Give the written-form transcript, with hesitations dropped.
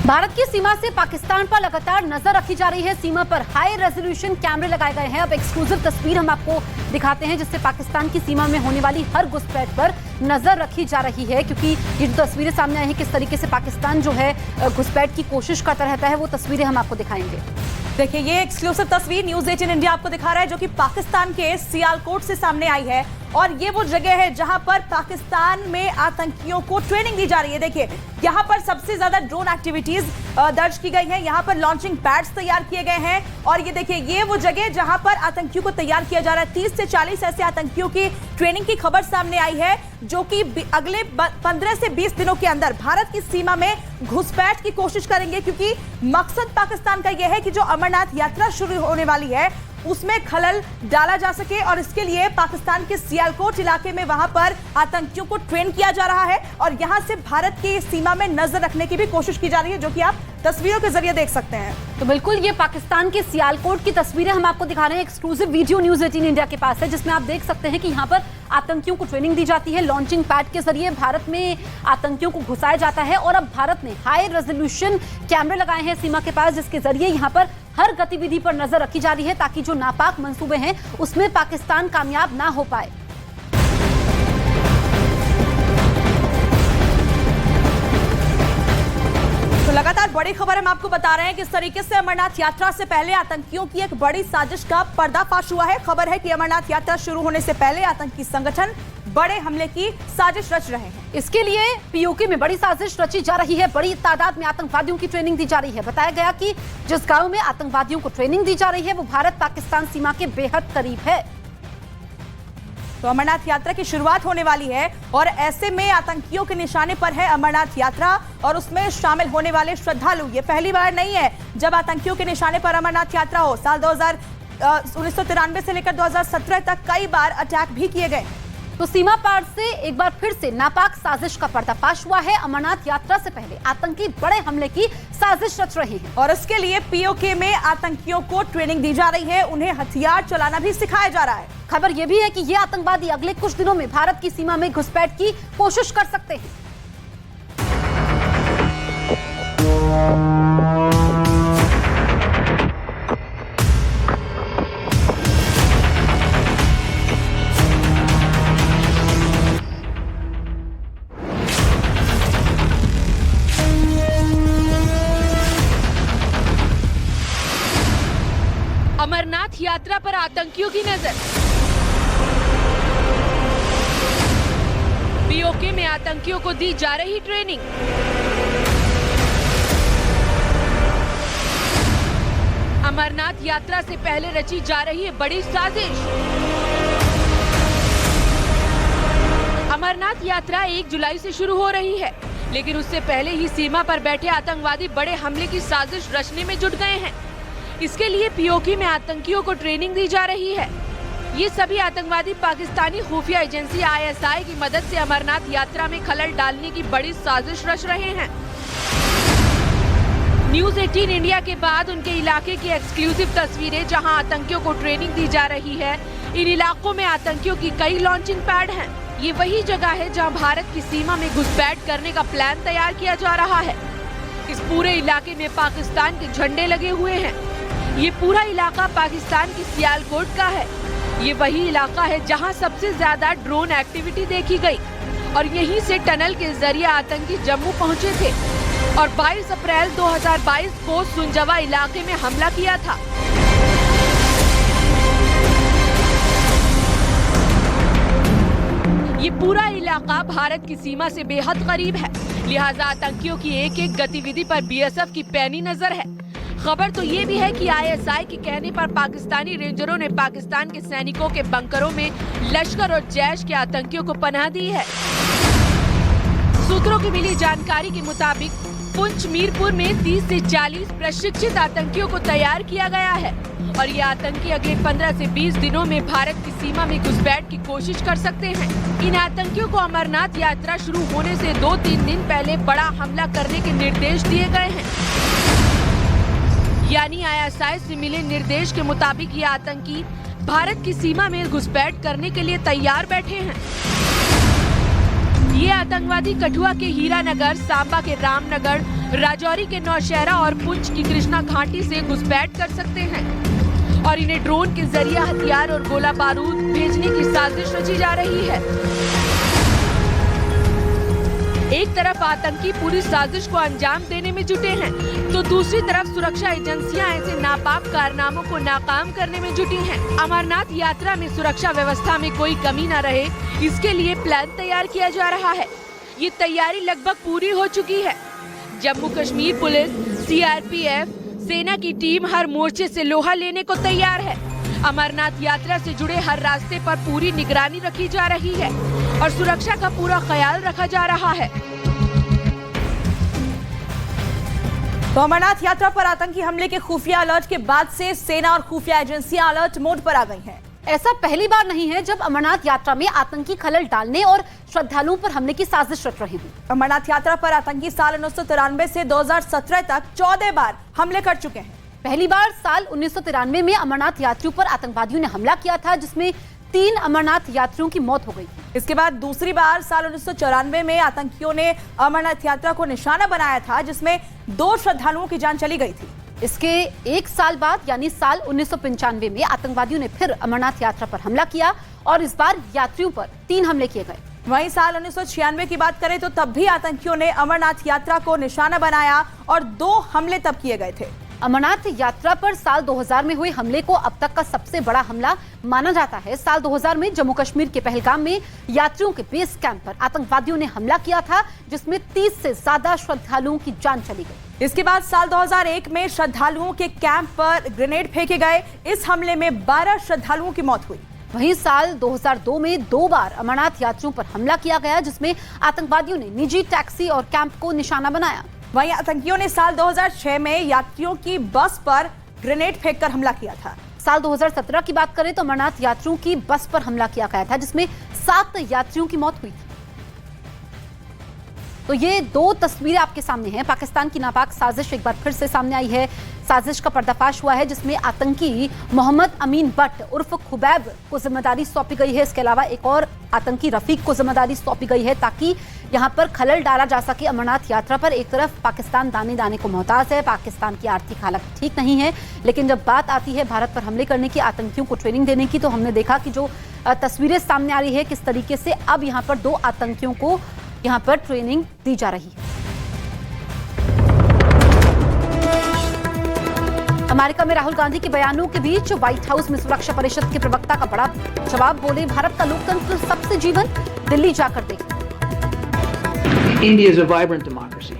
भारत की सीमा से पाकिस्तान पर लगातार नजर रखी जा रही है। सीमा पर हाई रेजोल्यूशन कैमरे लगाए गए हैं। अब एक्सक्लूसिव तस्वीर हम आपको दिखाते हैं जिससे पाकिस्तान की सीमा में होने वाली हर घुसपैठ पर नजर रखी जा रही है, क्योंकि ये जो तस्वीरें सामने आई हैं किस तरीके से पाकिस्तान जो है घुसपैठ की कोशिश करता रहता है, वो तस्वीरें हम आपको दिखाएंगे। देखिए, ये एक्सक्लूसिव तस्वीर न्यूज 18 इंडिया आपको दिखा रहा है जो कि पाकिस्तान के सियालकोट से सामने आई है। और ये वो जगह है जहां पर पाकिस्तान में आतंकियों को ट्रेनिंग दी जा रही है। देखिए, यहां पर सबसे ज्यादा ड्रोन एक्टिविटीज दर्ज की गई हैं। यहां पर लॉन्चिंग पैड्स तैयार किए गए हैं। और ये देखिए, ये वो जगह जहां पर आतंकियों को तैयार किया जा रहा है। 30 से 40 ऐसे आतंकियों की ट्रेनिंग की खबर सामने आई है जो कि अगले 15 से 20 दिनों के अंदर भारत की सीमा में घुसपैठ की कोशिश करेंगे, क्योंकि मकसद पाकिस्तान का यह है कि जो अमरनाथ यात्रा शुरू होने वाली है उसमें खलल डाला जा सके। और इसके लिए पाकिस्तान के सियालकोट इलाके में वहां पर आतंकियों को ट्रेन किया जा रहा है और यहां से भारत की सीमा में नजर रखने की भी कोशिश की जा रही है, जो कि आप तस्वीरों के जरिए देख सकते हैं। तो बिल्कुल ये पाकिस्तान के सियालकोट की तस्वीरें हम आपको दिखा रहे हैं। एक्सक्लूसिव वीडियो न्यूज 18 इंडिया के पास है जिसमें आप देख सकते हैं कि यहाँ पर आतंकियों को ट्रेनिंग दी जाती है। लॉन्चिंग पैड के जरिए भारत में आतंकियों को घुसाया जाता है और अब भारत ने हाई रेजोल्यूशन कैमरे लगाए हैं सीमा के पास, जिसके जरिए यहाँ पर हर गतिविधि पर नजर रखी जा रही है ताकि जो नापाक मंसूबे हैं उसमें पाकिस्तान कामयाब ना हो पाए। तो लगातार बड़ी खबर हम आपको बता रहे हैं किस तरीके से अमरनाथ यात्रा से पहले आतंकियों की एक बड़ी साजिश का पर्दाफाश हुआ है। खबर है कि अमरनाथ यात्रा शुरू होने से पहले आतंकी संगठन बड़े हमले की साजिश रच रहे हैं। इसके लिए पीओके में बड़ी साजिश रची जा रही है। बड़ी तादाद में आतंकवादियों की ट्रेनिंग दी जा रही है। बताया गया कि जिस गांव में आतंकवादियों को ट्रेनिंग दी जा रही है वो भारत पाकिस्तान सीमा के बेहद करीब है। तो अमरनाथ यात्रा की शुरुआत होने वाली है और ऐसे में आतंकियों के निशाने पर है अमरनाथ यात्रा और उसमें शामिल होने वाले श्रद्धालु। ये पहली बार नहीं है जब आतंकियों के निशाने पर अमरनाथ यात्रा हो। साल 1993 से लेकर 2017 तक कई बार अटैक भी किए गए। तो सीमा पार से एक बार फिर से नापाक साजिश का पर्दाफाश हुआ है। अमरनाथ यात्रा से पहले आतंकी बड़े हमले की साजिश रच रहे हैं और इसके लिए पीओके में आतंकियों को ट्रेनिंग दी जा रही है। उन्हें हथियार चलाना भी सिखाया जा रहा है। खबर यह भी है कि ये आतंकवादी अगले कुछ दिनों में भारत की सीमा में घुसपैठ की कोशिश कर सकते हैं। अमरनाथ यात्रा पर आतंकियों की नजर। पीओके में आतंकियों को दी जा रही ट्रेनिंग। अमरनाथ यात्रा से पहले रची जा रही है बड़ी साजिश। अमरनाथ यात्रा 1 जुलाई से शुरू हो रही है, लेकिन उससे पहले ही सीमा पर बैठे आतंकवादी बड़े हमले की साजिश रचने में जुट गए हैं। इसके लिए पीओके में आतंकियों को ट्रेनिंग दी जा रही है। ये सभी आतंकवादी पाकिस्तानी खुफिया एजेंसी ISI की मदद से अमरनाथ यात्रा में खलल डालने की बड़ी साजिश रच रहे हैं। न्यूज 18 इंडिया के बाद उनके इलाके की एक्सक्लूसिव तस्वीरें जहां आतंकियों को ट्रेनिंग दी जा रही है। इन इलाकों में आतंकियों की कई लॉन्चिंग पैड हैं। ये वही जगह है जहां भारत की सीमा में घुसपैठ करने का प्लान तैयार किया जा रहा है। इस पूरे इलाके में पाकिस्तान के झंडे लगे हुए हैं। ये पूरा इलाका पाकिस्तान की सियालकोट का है। ये वही इलाका है जहां सबसे ज्यादा ड्रोन एक्टिविटी देखी गई और यहीं से टनल के जरिए आतंकी जम्मू पहुंचे थे और 22 अप्रैल 2022 को सुंजवा इलाके में हमला किया था। ये पूरा इलाका भारत की सीमा से बेहद करीब है, लिहाजा आतंकियों की एक एक गतिविधि पर BSF की पैनी नजर है। खबर तो ये भी है कि ISI के कहने पर पाकिस्तानी रेंजरों ने पाकिस्तान के सैनिकों के बंकरों में लश्कर और जैश के आतंकियों को पनाह दी है। सूत्रों की मिली जानकारी के मुताबिक पुंछ मीरपुर में 30 से 40 प्रशिक्षित आतंकियों को तैयार किया गया है और ये आतंकी अगले 15 से 20 दिनों में भारत की सीमा में घुसपैठ की कोशिश कर सकते हैं। इन आतंकियों को अमरनाथ यात्रा शुरू होने से 2-3 दिन पहले बड़ा हमला करने के निर्देश दिए गए हैं। यानी ISI से मिले निर्देश के मुताबिक ये आतंकी भारत की सीमा में घुसपैठ करने के लिए तैयार बैठे हैं। ये आतंकवादी कठुआ के हीरानगर, सांबा के रामनगर, राजौरी के नौशहरा और पुंछ की कृष्णा घाटी से घुसपैठ कर सकते हैं और इन्हें ड्रोन के जरिए हथियार और गोला बारूद भेजने की साजिश रची जा रही है। एक तरफ आतंकी पूरी साजिश को अंजाम देने में जुटे हैं, तो दूसरी तरफ सुरक्षा एजेंसियां ऐसे नापाक कारनामों को नाकाम करने में जुटी हैं। अमरनाथ यात्रा में सुरक्षा व्यवस्था में कोई कमी न रहे, इसके लिए प्लान तैयार किया जा रहा है। ये तैयारी लगभग पूरी हो चुकी है। जम्मू कश्मीर पुलिस, सीआरपीएफ, सेना की टीम हर मोर्चे से लोहा लेने को तैयार है। अमरनाथ यात्रा से जुड़े हर रास्ते पर पूरी निगरानी रखी जा रही है और सुरक्षा का पूरा ख्याल रखा जा रहा है। तो अमरनाथ यात्रा पर आतंकी हमले के खुफिया अलर्ट के बाद से सेना और खुफिया एजेंसियां अलर्ट मोड पर आ गई हैं। ऐसा पहली बार नहीं है जब अमरनाथ यात्रा में आतंकी खलल डालने और श्रद्धालुओं पर हमले की साजिश रच रहे हैं। अमरनाथ यात्रा पर आतंकी साल 1993 से 2017 तक 14 बार हमले कर चुके हैं। पहली बार साल 1993 में अमरनाथ यात्रियों पर आतंकवादियों ने हमला किया था, जिसमें 3 अमरनाथ यात्रियों की मौत हो गई। इसके बाद दूसरी बार साल 1994 में आतंकियों ने अमरनाथ यात्रा को निशाना बनाया था, जिसमें 2 श्रद्धालुओं की जान चली गई थी। इसके 1 साल बाद यानी साल 1995 में आतंकवादियों ने फिर अमरनाथ यात्रा पर हमला किया और इस बार यात्रियों पर 3 हमले किए गए। वहीं साल 1996 की बात करें तो तब भी आतंकियों ने अमरनाथ यात्रा को निशाना बनाया और 2 हमले तब किए गए थे। अमरनाथ यात्रा पर साल 2000 में हुए हमले को अब तक का सबसे बड़ा हमला माना जाता है। साल 2000 में जम्मू कश्मीर के पहलगाम में यात्रियों के बेस कैंप पर आतंकवादियों ने हमला किया था, जिसमें 30 से ज्यादा श्रद्धालुओं की जान चली गई। इसके बाद साल 2001 में श्रद्धालुओं के कैंप पर ग्रेनेड फेंके गए। इस हमले में 12 श्रद्धालुओं की मौत हुई। वहीं साल 2002 में 2 बार अमरनाथ यात्रियों पर हमला किया गया, जिसमें आतंकवादियों ने निजी टैक्सी और कैंप को निशाना बनाया। वहीं आतंकियों ने साल 2006 में यात्रियों की बस पर ग्रेनेड फेंककर हमला किया था। साल 2017 की बात करें तो अमरनाथ यात्रियों की बस पर हमला किया गया था, जिसमें 7 यात्रियों की मौत हुई थी। तो ये 2 तस्वीरें आपके सामने हैं। पाकिस्तान की नापाक साजिश एक बार फिर से सामने आई है। साजिश का पर्दाफाश हुआ है, जिसमें आतंकी मोहम्मद अमीन भट्ट उर्फ खुबैब को जिम्मेदारी सौंपी गई है। इसके अलावा एक और आतंकी रफीक को जिम्मेदारी सौंपी गई है, ताकि यहां पर खलल डाला जा सके। अमरनाथ यात्रा पर एक तरफ पाकिस्तान दाने दाने को मोहताज है, पाकिस्तान की आर्थिक हालत ठीक नहीं है, लेकिन जब बात आती है भारत पर हमले करने की, आतंकियों को ट्रेनिंग देने की, तो हमने देखा कि जो तस्वीरें सामने आ रही है किस तरीके से अब यहाँ पर 2 आतंकियों को यहाँ पर ट्रेनिंग दी जा रही है। अमेरिका में राहुल गांधी के बयानों के बीच व्हाइट हाउस में सुरक्षा परिषद के प्रवक्ता का बड़ा जवाब। बोले, भारत का लोकतंत्र सबसे जीवन, दिल्ली जाकर देखें। India is a vibrant democracy.